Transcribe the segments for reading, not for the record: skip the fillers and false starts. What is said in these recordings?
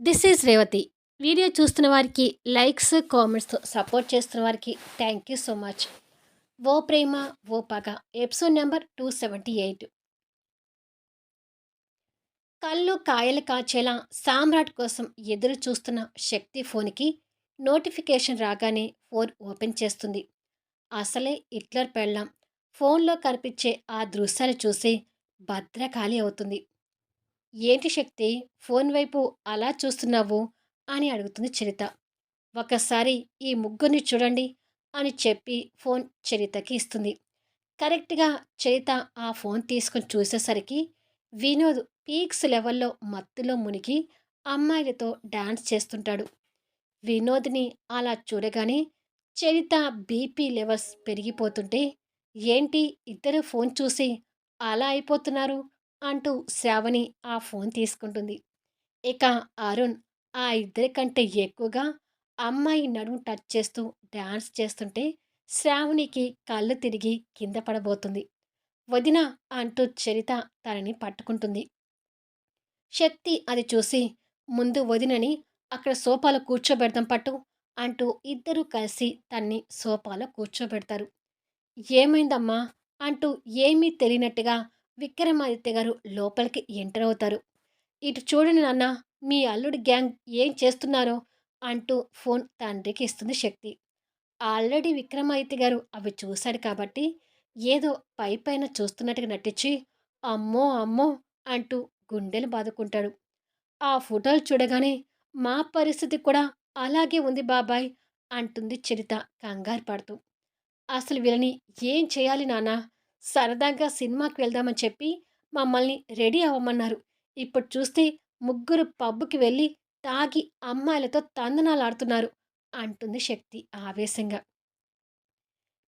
This is Revathi. Video చూస్తున్న వారికి likes, కామెంట్స్‌తో support చేస్తున్న వారికి థ్యాంక్ యూ సో మచ్. 'ఓ ప్రేమ ఓ పగ' ఎపిసోడ్ నంబర్ 278. కళ్ళు కాయలు కాచేలా సామ్రాట్ కోసం ఎదురు చూస్తున్న శక్తి ఫోన్‌కి నోటిఫికేషన్ రాగానే ఫోన్ ఓపెన్ చేస్తుంది. అసలే హిట్లర్ పెళ్ళాం. ఫోన్‌లో కనిపించే ఆ దృశ్యాలు చూసి భద్రకాళి అవుతుంది. "ఏంటి శక్తి ఫోన్ వైపు అలా చూస్తున్నావు?" అని అడుగుతుంది చరిత. "ఒకసారి ఈ ముగ్గురిని చూడండి" అని చెప్పి ఫోన్ చరితకి ఇస్తుంది. కరెక్ట్‌గా చరిత ఆ ఫోన్ తీసుకొని చూసేసరికి వినోద్ పీక్స్ లెవెల్‌లో మత్తులో మునిగి అమ్మాయిలతో డాన్స్ చేస్తుంటాడు. వినోద్‌ని అలా చూడగానే చరిత బీపీ లెవెల్స్ పెరిగిపోతుంటే, "ఏంటి ఇద్దరు ఫోన్ చూసి అలా అయిపోతున్నారు?" అంటూ శ్రావణి ఆ ఫోన్ తీసుకుంటుంది. ఇక అరుణ్ ఆ ఇద్దరి కంటే ఎక్కువగా అమ్మాయి నడుము టచ్ చేస్తూ డాన్స్ చేస్తుంటే శ్రావణికి కళ్ళు తిరిగి కింద పడబోతుంది. "వదినా" అంటూ చరిత తనని పట్టుకుంటుంది. శక్తి అది చూసి, "ముందు వదినని అక్కడ సోఫాలో కూర్చోబెడదాం పట్టు" అంటూ ఇద్దరూ కలిసి తన్ని సోఫాలో కూర్చోబెడతారు. "ఏమైందమ్మా?" అంటూ ఏమీ తెలియనట్టుగా విక్రమాదిత్య గారు లోపలికి ఎంటర్ అవుతారు. "ఇటు చూడండి నాన్న, మీ అల్లుడి గ్యాంగ్ ఏం చేస్తున్నారో" అంటూ ఫోన్ తండ్రికి ఇస్తుంది శక్తి. ఆల్రెడీ విక్రమాదిత్య గారు అవి చూశాడు కాబట్టి ఏదో పైపైన చూస్తున్నట్టుగా నటించి, "అమ్మో అమ్మో" అంటూ గుండెలు బాదుకుంటాడు. "ఆ ఫోటోలు చూడగానే మా పరిస్థితి కూడా అలాగే ఉంది బాబాయ్" అంటుంది చరిత కంగారు పడుతూ. "అసలు వీళ్ళని ఏం చేయాలి నాన్న? సరదాగా సినిమాకి వెళ్దామని చెప్పి మమ్మల్ని రెడీ అవ్వమన్నారు. ఇప్పుడు చూస్తే ముగ్గురు పబ్‌కి వెళ్ళి తాగి అమ్మాయిలతో తందనాలాడుతున్నారు" అంటుంది శక్తి ఆవేశంగా.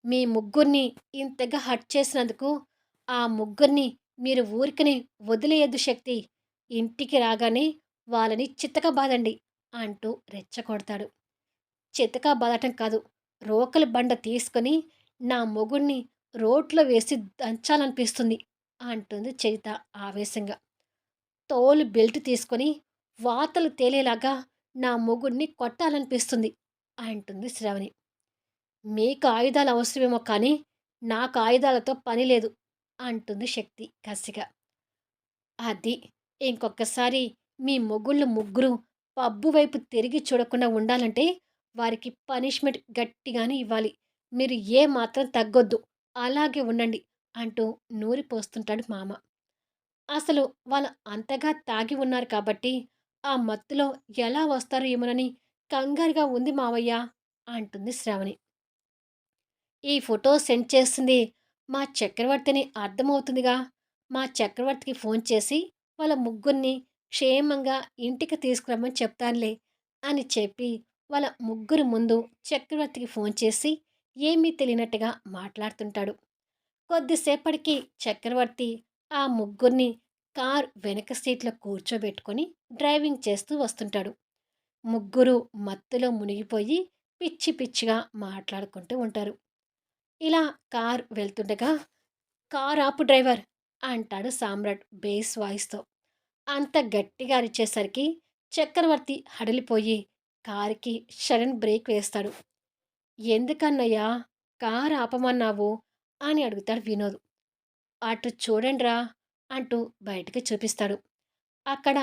"మీ ముగ్గురిని ఇంతగా హర్ట్ చేసినందుకు ఆ ముగ్గురిని మీరు ఊరికనే వదిలేయొద్దు శక్తి. ఇంటికి రాగానే వాళ్ళని చితకబాదండి" అంటూ రెచ్చగొడతాడు. చితకబాదటం కాదు, రోకలి బండ తీసుకొని నా మొగుడిని రోట్లో వేసి దంచాలనిపిస్తుంది అంటుంది చరిత ఆవేశంగా. తోలు బెల్ట్ తీసుకొని వాతలు తేలేలాగా నా మొగుడిని కొట్టాలనిపిస్తుంది అంటుంది శ్రావణి. "మీకు ఆయుధాలు అవసరమేమో కానీ నాకు ఆయుధాలతో పని లేదు" అంటుంది శక్తి కసిగా. "అది ఇంకొకసారి మీ మొగుళ్ళు ముగ్గురు పబ్బు వైపు తిరిగి చూడకుండా ఉండాలంటే వారికి పనిష్మెంట్ గట్టిగానే ఇవ్వాలి. మీరు ఏ మాత్రం తగ్గొద్దు. అలాగే ఉండండి" అంటూ నూరిపోస్తుంటాడు మామ. "అసలు వాళ్ళు అంతగా తాగి ఉన్నారు కాబట్టి ఆ మత్తులో ఎలా వస్తారో ఏమోనని కంగారుగా ఉంది మావయ్య" అంటుంది శ్రావణి. "ఈ ఫోటో సెండ్ చేసింది మా చక్రవర్తి అని అర్థమవుతుందిగా. మా చక్రవర్తికి ఫోన్ చేసి వాళ్ళ ముగ్గురిని క్షేమంగా ఇంటికి తీసుకురమ్మని చెప్తానులే" అని చెప్పి వాళ్ళ ముగ్గురు ముందు చక్రవర్తికి ఫోన్ చేసి ఏమీ తెలియనట్టుగా మాట్లాడుతుంటాడు. కొద్దిసేపటికి చక్రవర్తి ఆ ముగ్గురిని కార్ వెనక సీట్లో కూర్చోబెట్టుకొని డ్రైవింగ్ చేస్తూ వస్తుంటాడు. ముగ్గురు మత్తులో మునిగిపోయి పిచ్చి పిచ్చిగా మాట్లాడుకుంటూ ఉంటారు. ఇలా కార్ వెళ్తుండగా, "కార్ ఆపు డ్రైవర్" అంటాడు సామ్రాట్ బేస్ వాయిస్‌తో. అంత గట్టిగా అరిచేసరికి చక్రవర్తి హడలిపోయి కారుకి సడెన్ బ్రేక్ వేస్తాడు. "ఎందుకన్నయ్యా కారు ఆపమన్నావు?" అని అడుగుతాడు వినోద్. "అటు చూడండ్రా" అంటూ బయటికి చూపిస్తాడు. అక్కడ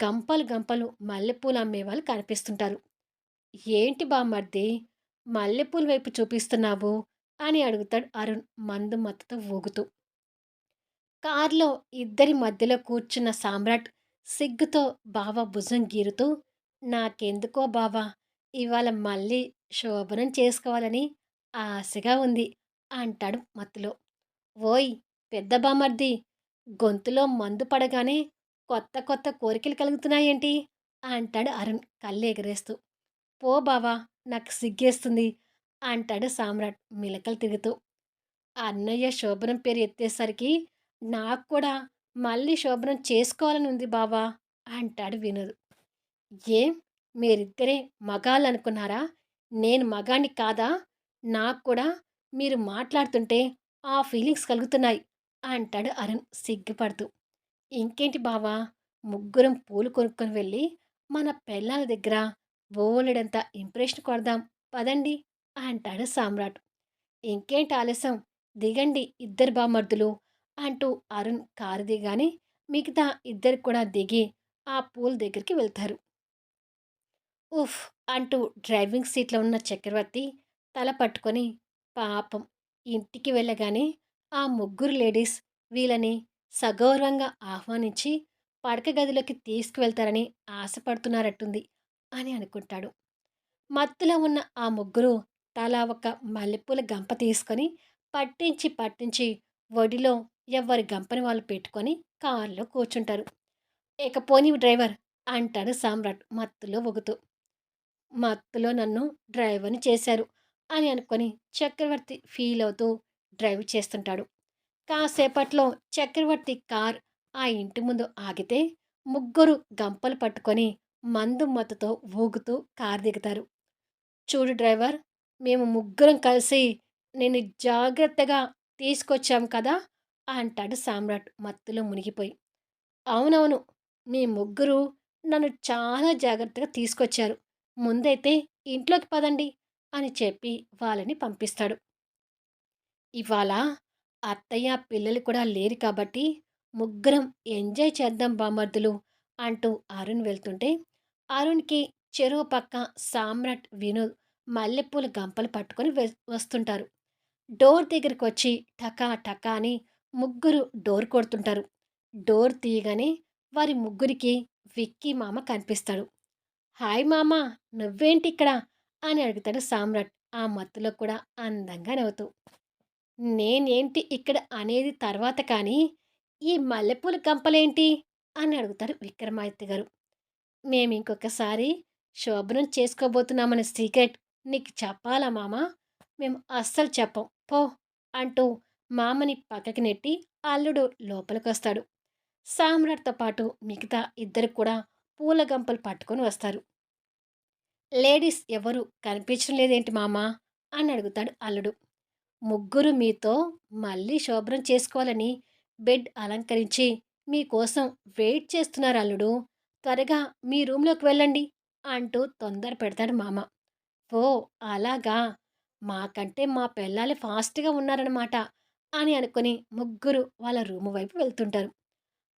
గంపలు గంపలు మల్లెపూలు అమ్మేవాళ్ళు కనిపిస్తుంటారు. "ఏంటి బామ్మర్ది మల్లెపూల వైపు చూపిస్తున్నావు?" అని అడుగుతాడు అరుణ్ మందు మత్తుతో ఊగుతూ. కారులో ఇద్దరి మధ్యలో కూర్చున్న సామ్రాట్ సిగ్గుతో బావ భుజం గీరుతూ, "నాకెందుకో బావా ఇవాళ మళ్ళీ శోభనం చేసుకోవాలని ఆశగా ఉంది" అంటాడు మత్తులో. "ఓయ్ పెద్ద బామర్ది, గొంతులో మందు పడగానే కొత్త కొత్త కోరికలు కలుగుతున్నాయేంటి?" అంటాడు అరుణ్ కళ్ళెగరేస్తూ. "పో బావా నాకు సిగ్గేస్తుంది" అంటాడు సామ్రాట్ మిలకలు తిరుగుతూ. "అన్నయ్య శోభనం పేరు ఎత్తేసరికి నాకు కూడా మళ్ళీ శోభనం చేసుకోవాలని ఉంది బావా" అంటాడు వినోద్. "ఏం మీరిద్దరే మగాళ్ళనుకున్నారా? నేను మగాణ్ణి కాదా? నాకు కూడా మీరు మాట్లాడుతుంటే ఆ ఫీలింగ్స్ కలుగుతున్నాయి" అంటాడు అరుణ్ సిగ్గుపడుతూ. "ఇంకేంటి బావా ముగ్గురం పూలు కొనుక్కొని వెళ్ళి మన పెళ్ళాల దగ్గర బోలెడంత ఇంప్రెషన్ కొడదాం పదండి అంటాడు సామ్రాట్. ఇంకేంటి ఆలస్యం, దిగండి ఇద్దరు బామర్దులు అంటూ అరుణ్ కారు దిగానే మిగతా ఇద్దరు కూడా దిగి ఆ పూల్ దగ్గరికి వెళ్తారు. ఉఫ్! అంటూ డ్రైవింగ్ సీట్‌లో ఉన్న చక్రవర్తి తల పట్టుకొని, పాపం ఇంటికి వెళ్ళగానే ఆ ముగ్గురు లేడీస్ వీళ్ళని సగౌరవంగా ఆహ్వానించి పడక గదిలోకి తీసుకువెళ్తారని ఆశపడుతున్నారట్టుంది అని అనుకుంటాడు. మత్తులో ఉన్న ఆ ముగ్గురు తలా ఒక మల్లెపూల గంప తీసుకొని పట్టించి పట్టించి ఒడిలో ఎవ్వరి గంపని వాళ్ళు పెట్టుకొని కారులో కూర్చుంటారు. "ఇక పోనివ్వు డ్రైవర్" అంటాడు సామ్రాట్ మత్తులో ఊగుతూ. మత్తులో నన్ను డ్రైవర్‌ని చేశారు అని అనుకొని చక్రవర్తి ఫీల్ అవుతూ డ్రైవ్ చేస్తుంటాడు. కాసేపట్లో చక్రవర్తి కార్ ఆ ఇంటి ముందు ఆగితే ముగ్గురు గంపలు పట్టుకొని మందు మత్తుతో ఊగుతూ కారు దిగుతారు. చూడు డ్రైవర్, మేము ముగ్గురం కలిసి నిన్ను జాగ్రత్తగా తీసుకొచ్చాం కదా అంటాడు సామ్రాట్ మత్తులో మునిగిపోయి. అవునవును. మీ ముగ్గురు నన్ను చాలా జాగ్రత్తగా తీసుకొచ్చారు. ముందైతే ఇంట్లోకి పదండి అని చెప్పి వాళ్ళని పంపిస్తాడు. ఇవాళ అత్తయ్య, పిల్లలు కూడా లేరు కాబట్టి ముగ్గురం ఎంజాయ్ చేద్దాం బామర్దులు అంటూ అరుణ్ వెళ్తుంటే, అరుణ్‌కి చెరో పక్క సామ్రాట్, వినోద్ మల్లెపూల గంపలు పట్టుకొని వస్తుంటారు. డోర్ దగ్గరకొచ్చి టకా టకా అని ముగ్గురు డోర్ కొడుతుంటారు. డోర్ తీయగానే వారి ముగ్గురికి విక్కీ మామ కనిపిస్తాడు. హాయ్ మామ, నువ్వేంటిక్కడ అని అడుగుతాడు సామ్రాట్ ఆ మత్తులో కూడా అందంగా నవ్వుతూ. నేనేంటి ఇక్కడ అనేది తర్వాత కానీ, ఈ మల్లెపూల గంపలేంటి అని అడుగుతారు విక్రమాదిత్య గారు. మేమింకొకసారి శోభనం చేసుకోబోతున్నామనే సీక్రెట్ నీకు చెప్పాలా మామ? మేము అస్సలు చెప్పం పో అంటూ మామని పక్కకి నెట్టి అల్లుడు లోపలికొస్తాడు. సామ్రాట్‌తో పాటు మిగతా ఇద్దరు కూడా పూల గంపలు పట్టుకొని వస్తారు. లేడీస్ ఎవరు కనిపించడం లేదేంటి మామా? అని అడుగుతాడు అల్లుడు. ముగ్గురు మీతో మళ్ళీ శుభ్రం చేసుకోవాలని బెడ్ అలంకరించి మీకోసం వెయిట్ చేస్తున్నారు అల్లుడు. త్వరగా మీ రూమ్‌లోకి వెళ్ళండి అంటూ తొందర పెడతాడు మామ. ఓ! అలాగా! మాకంటే మా పెళ్ళాలు ఫాస్ట్‌గా ఉన్నారనమాట అని అనుకుని ముగ్గురు వాళ్ళ రూము వైపు వెళ్తుంటారు.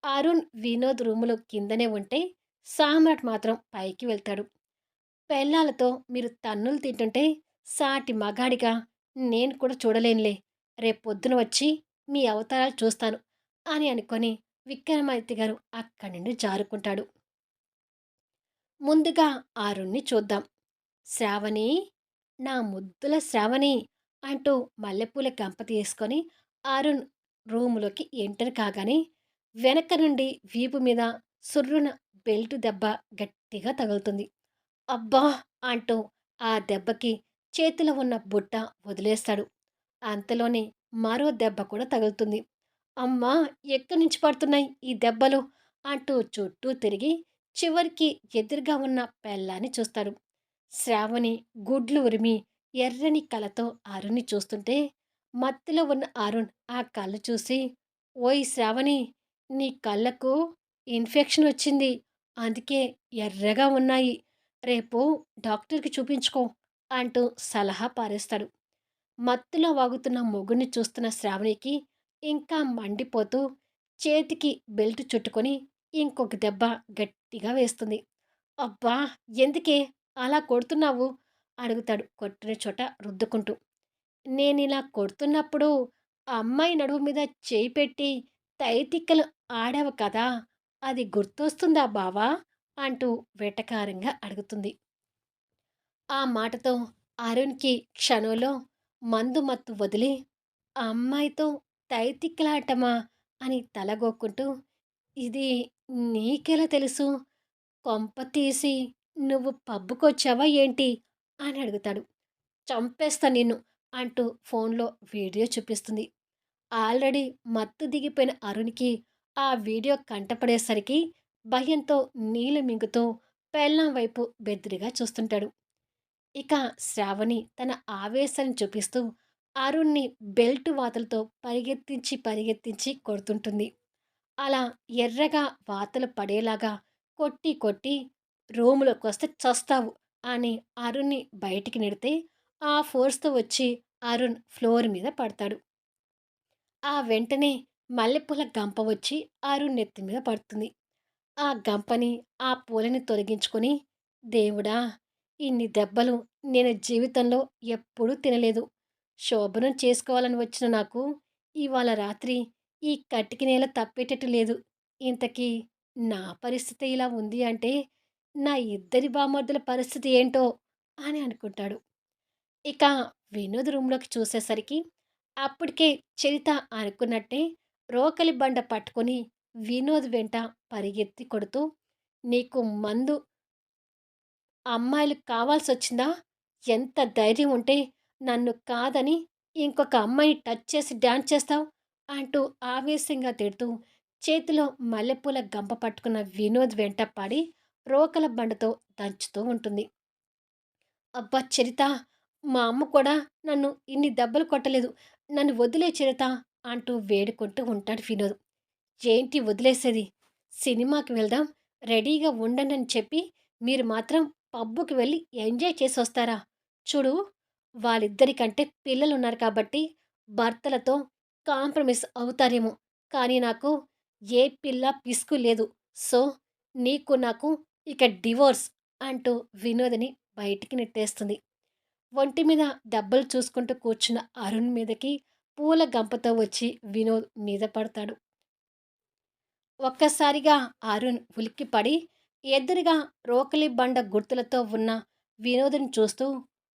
అరుణ్, వినోద్ రూములో కిందనే ఉంటే సామ్రాట్ మాత్రం పైకి వెళ్తాడు. పెళ్ళాలతో మీరు తన్నులు తింటుంటే సాటి మగాడిగా నేను కూడా చూడలేనులే. రేపొద్దున వచ్చి మీ అవతారాలు చూస్తాను అని అనుకొని విక్రమాదిత్య గారు అక్కడి నుండి జారుకుంటాడు. ముందుగా అరుణ్ణి చూద్దాం. శ్రావణి, నా ముద్దుల శ్రావణి అంటూ మల్లెపూల గంప తీసుకొని అరుణ్ రూములోకి ఎంటర్ కాగానే వెనక నుండి వీపు మీద సుర్రున బెల్టు దెబ్బ గట్టిగా తగులుతుంది. అబ్బా! అంటూ ఆ దెబ్బకి చేతిలో ఉన్న బుట్ట వదిలేస్తాడు. అంతలోనే మరో దెబ్బ కూడా తగులుతుంది. అమ్మా! ఎక్కడి నుంచి పడుతున్నాయి ఈ దెబ్బలు? అంటూ చుట్టూ తిరిగి చివరికి ఎదురుగా ఉన్న పెళ్ళాన్ని చూస్తాడు. శ్రావణి గుడ్లు ఉరిమి ఎర్రని కళ్ళతో అరుణ్‌ని చూస్తుంటే మత్తులో ఉన్న అరుణ్ ఆ కళ్ళు చూసి, ఓయ్ శ్రావణి! నీ కళ్ళకు ఇన్ఫెక్షన్ వచ్చింది. అందుకే ఎర్రగా ఉన్నాయి. రేపు డాక్టర్‌కి చూపించుకో అంటూ సలహా పారేస్తాడు. మత్తులో వాగుతున్న మొగుడిని చూస్తున్న శ్రావణికి ఇంకా మండిపోతూ చేతికి బెల్ట్ చుట్టుకొని ఇంకొక దెబ్బ గట్టిగా వేస్తుంది. అబ్బా! ఎందుకే అలా కొడుతున్నావు? అడుగుతాడు కొట్టిన చోట రుద్దుకుంటూ. నేనిలా కొడుతున్నప్పుడు ఆ అమ్మాయి నడుము మీద చేయి పెట్టి తైతిక్కలు ఆడావు కదా! అది గుర్తొస్తుందా బావా? అంటూ వెటకారంగా అడుగుతుంది. ఆ మాటతో అరుణ్‌కి క్షణంలో మందు మత్తు వదిలి, ఆ అమ్మాయితో తైతిక్కలాటమా అని తలగోక్కుంటూ, ఇది నీకెలా తెలుసు? కొంప తీసి నువ్వు పబ్బుకొచ్చావా ఏంటి? అని అడుగుతాడు. చంపేస్తా నిన్ను అంటూ ఫోన్‌లో వీడియో చూపిస్తుంది. ఆల్రెడీ మత్తు దిగిపోయిన అరుణ్‌కి ఆ వీడియో కంటపడేసరికి భయంతో నీళ్లు మింగుతూ పెళ్ళాం వైపు బెదిరిగా చూస్తుంటాడు. ఇక శ్రావణి తన ఆవేశాన్ని చూపిస్తూ అరుణ్‌ని బెల్టు వాతలతో పరిగెత్తించి, పరిగెత్తించి కొడుతుంటుంది. అలా ఎర్రగా వాతలు పడేలాగా కొట్టి, కొట్టి రూమ్‌లోకొస్తే చస్తావు" అని అరుణ్‌ని బయటికి నెడితే, ఆ ఫోర్స్‌తో వచ్చి అరుణ్ ఫ్లోర్ మీద పడతాడు. ఆ వెంటనే మల్లెపూల గంప వచ్చి అరుణ్ నెత్తి మీద పడుతుంది. ఆ గంపని, ఆ పూలని తొలగించుకొని, దేవుడా! ఇన్ని దెబ్బలు నేను జీవితంలో ఎప్పుడూ తినలేదు. శోభనం చేసుకోవాలని వచ్చిన నాకు ఇవాళ రాత్రి ఈ కటిక నేల తప్పేటట్టు లేదు. ఇంతకీ నా పరిస్థితి ఇలా ఉంది అంటే, నా ఇద్దరి బామర్దుల పరిస్థితి ఏంటో అని అనుకుంటాడు. ఇక వినోద్ రూమ్‌లోకి చూసేసరికి అప్పటికే చరిత అనుకున్నట్టే రోకలి బండ పట్టుకొని వినోద్ వెంట పరిగెత్తి కొడుతూ, "నీకు మందు అమ్మాయిలు కావాల్సొచ్చిందా? ఎంత ధైర్యం ఉంటే నన్ను కాదని ఇంకొక అమ్మాయిని టచ్ చేసి డాన్స్ చేస్తావు?" అంటూ ఆవేశంగా తిడుతూ, చేతిలో మల్లెపూల గంప పట్టుకున్న వినోద్ వెంట పడి రోకల బండతో దంచుతూ ఉంటుంది. "అబ్బా! చరిత, మా అమ్మ కూడా నన్ను ఇన్ని దెబ్బలు కొట్టలేదు. నన్ను వదిలేయి చరిత" అంటూ వేడుకుంటూ ఉంటాడు వినోద్. "ఏంటి వదిలేసేది? సినిమాకి వెళ్దాం, రెడీగా ఉండండని చెప్పి మీరు మాత్రం పబ్బుకి వెళ్ళి ఎంజాయ్ చేసొస్తారా? చూడు, వాళ్ళిద్దరికంటే పిల్లలున్నారు కాబట్టి భర్తలతో కాంప్రమైజ్ అవుతారేమో, కానీ నాకు ఏ పిల్ల, పిస్కు లేదు. సో, నీకు నాకు ఇక డివోర్స్" అంటూ వినోద్‌ని బయటికి నెట్టేస్తుంది. ఒంటి మీద దెబ్బలు చూసుకుంటూ కూర్చున్న అరుణ్ మీదకి పూల గంపతో వచ్చి వినోద్ మీద పడతాడు. ఒక్కసారిగా అరుణ్ ఉలిక్కిపడి ఎదురుగా రోకలి బండ గుర్తులతో ఉన్న వినోద్‌ని చూస్తూ,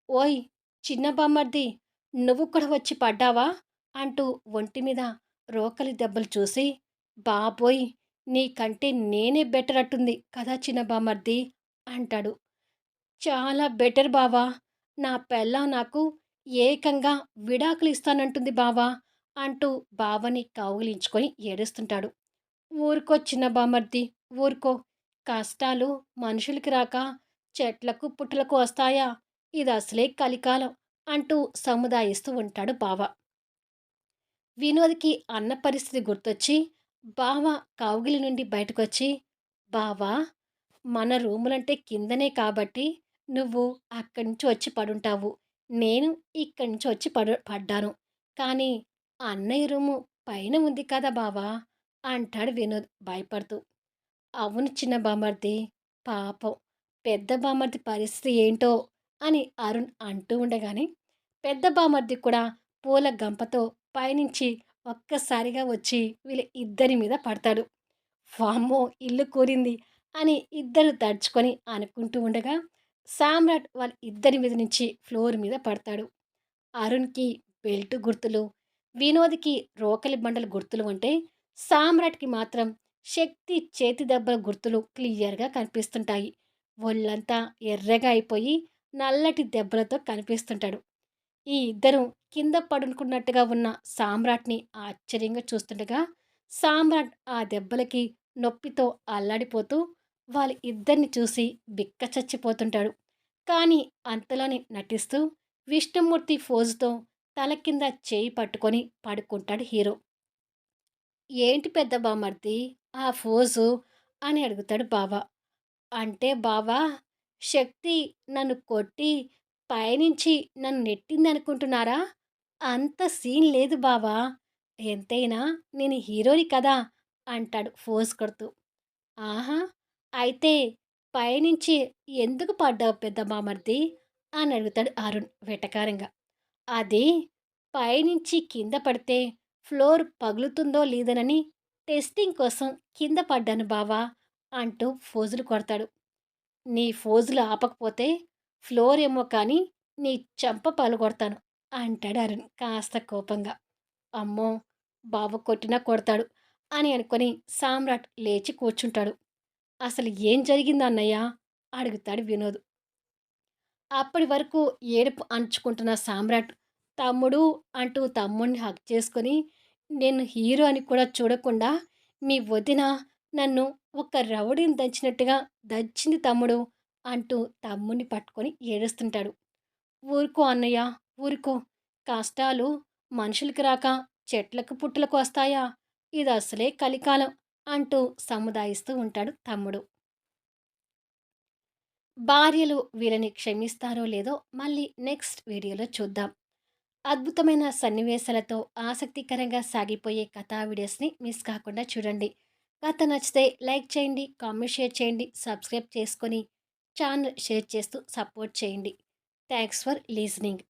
"ఓయ్! చిన్న బామ్మర్ది, నువ్వు కూడా వచ్చి పడ్డావా?" అంటూ ఒంటి మీద రోకలి దెబ్బలు చూసి, "బాబోయ్! నీకంటే నేనే బెటర్ అట్టుంది కదా చిన్న బామ్మర్ది" అంటాడు. "చాలా బెటర్ బావా! నా పెళ్ళాం నాకు ఏకంగా విడాకులిస్తానంటుంది బావా" అంటూ బావని కౌగిలించుకొని ఏడుస్తుంటాడు. "ఊరుకో చిన్న బామర్ది, ఊరుకో. కష్టాలు మనుషులకి రాక చెట్లకు, పుట్టలకు వస్తాయా? ఇదసలే కలికాలం" అంటూ సముదాయిస్తూ ఉంటాడు బావ. వినోద్‌కి అన్న పరిస్థితి గుర్తొచ్చి, బావ కౌగిలి నుండి బయటకొచ్చి, "బావా! మన రూములంటే కిందనే కాబట్టి నువ్వు అక్కడి నుంచి వచ్చి పడుంటావు. నేను ఇక్కడి నుంచి వచ్చి పడ్డాను. కానీ అన్నయ్య రూము పైన ఉంది కదా బావా" అంటాడు వినోద్ భయపడుతూ. "అవును చిన్న బామర్ది. పాపం పెద్ద బామర్ది పరిస్థితి ఏంటో" అని అరుణ్ అంటూ ఉండగానే, పెద్ద బామర్ది కూడా పూల గంపతో పైనుంచి ఒక్కసారిగా వచ్చి వీళ్ళ ఇద్దరి మీద పడతాడు. వామ్మో! ఇల్లు కూలింది అని ఇద్దరు దడుచుకొని అనుకుంటూ ఉండగా, సామ్రాట్ వాళ్ళ ఇద్దరి మీద నుంచి ఫ్లోర్ మీద పడతాడు. అరుణ్‌కి బెల్ట్ గుర్తులు, వినోద్‌కి రోకలి బండల గుర్తులు ఉంటే, సామ్రాట్‌కి మాత్రం శక్తి చేతి దెబ్బల గుర్తులు క్లియర్‌గా కనిపిస్తుంటాయి. ఒళ్ళంతా ఎర్రగా అయిపోయి నల్లటి దెబ్బలతో కనిపిస్తుంటాడు. ఈ ఇద్దరు కింద పడుకున్నట్టుగా ఉన్న సామ్రాట్‌ని ఆశ్చర్యంగా చూస్తుండగా, సామ్రాట్ ఆ దెబ్బలకి నొప్పితో అల్లాడిపోతూ వాళ్ళ ఇద్దరిని చూసి బిక్క చచ్చిపోతుంటాడు. కానీ అంతలోనే నటిస్తూ విష్ణుమూర్తి ఫోజుతో తల కింద చేయి పట్టుకొని పడుకుంటాడు హీరో. "ఏంటి పెద్ద బామర్ది ఆ ఫోజు" అని అడుగుతాడు బావ. "అంటే బావా, శక్తి నన్ను కొట్టి పైనుంచి నన్ను నెట్టిందనుకుంటున్నారా? అంత సీన్ లేదు బావా. ఎంతైనా నేను హీరోని కదా" అంటాడు ఫోజ్ కొడుతూ. "ఆహా! అయితే పైనుంచి ఎందుకు పడ్డావు పెద్ద బామర్ది" అని అడుగుతాడు అరుణ్ వెటకారంగా. "అది పైనుంచి కింద పడితే ఫ్లోర్ పగులుతుందో లేదోనని టెస్టింగ్ కోసం కింద పడ్డాను బావా" అంటూ ఫోజులు కొడతాడు. "నీ ఫోజులు ఆపకపోతే ఫ్లోర్ ఏమో కానీ నీ చెంప పగలగొడతాను" అంటాడు అరుణ్ కాస్త కోపంగా. "అమ్మో! బావ కొట్టినా కొడతాడు" అని అనుకొని సామ్రాట్ లేచి కూర్చుంటాడు. "అసలు ఏం జరిగింది అన్నయ్య?" అడుగుతాడు వినోద్. అప్పటి వరకు ఏడుపు అణచుకుంటున్న సామ్రాట్, "తమ్ముడు" అంటూ తమ్ముడిని హగ్ చేసుకొని, "నేను హీరో అని కూడా చూడకుండా మీ వదిన నన్ను ఒక రౌడీని దంచినట్టుగా దంచింది తమ్ముడు" అంటూ తమ్ముడిని పట్టుకొని ఏడుస్తుంటాడు. "ఊరుకో అన్నయ్య, ఊరుకో. కష్టాలు మనుషులకి రాక చెట్లకు పుట్టలకు వస్తాయా? ఇదసలే కలికాలం" అంటూ సముదాయిస్తూ ఉంటాడు తమ్ముడు. భార్యలు వీళ్ళని క్షమిస్తారో లేదో మళ్ళీ నెక్స్ట్ వీడియోలో చూద్దాం. అద్భుతమైన సన్నివేశాలతో ఆసక్తికరంగా సాగిపోయే కథా వీడియోస్ని మిస్ కాకుండా చూడండి. కథ నచ్చితే లైక్ చేయండి, కామెంట్ షేర్ చేయండి, సబ్స్క్రైబ్ చేసుకొని ఛానల్ షేర్ చేస్తూ సపోర్ట్ చేయండి. Thanks for లీజనింగ్.